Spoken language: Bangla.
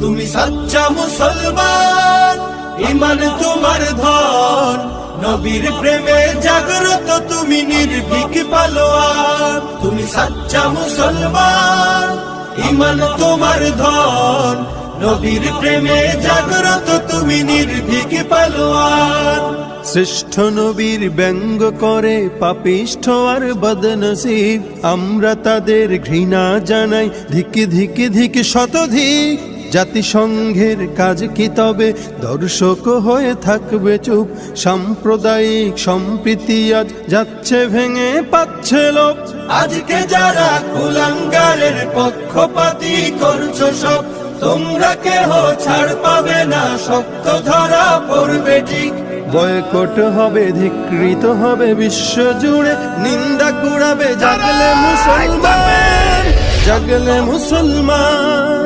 তুমি সচ্চা মুসলমান, ঈমান তোমার ধন, নবীর প্রেমে জাগ্রত তুমি নির্ভীক পালোয়ান। তুমি সচ্চা মুসলমান, ঈমান তোমার ধন, নবীর প্রেমে জাগ্রত তুমি নির্ভীক পালোয়ান। শ্রেষ্ঠ নবীর ব্যঙ্গ করে পাপিষ্ঠ আর বদনসিব, আমরা তাদের ঘৃণা জানাই ধিকে ধিকে ধিকে শতধিক। জাতিসংঘের কাজ কি তবে দর্শক হয়ে থাকবে চুপ? সাম্প্রদায়িক সম্প্রীতি আজ যাচ্ছে ভেঙে, পাচ্ছে লোপ। আজকে যারা কুলাঙ্গারের পক্ষপাতী করছো সব, তোমরা কেহ ছাড় পাবে না, শক্ত ধরা পড়বে ঠিক। বয়কট হবে, ধিকৃত হবে বিশ্ব জুড়ে, নিন্দা কুড়াবে জাগলে মুসলমান, জাগলে মুসলমান।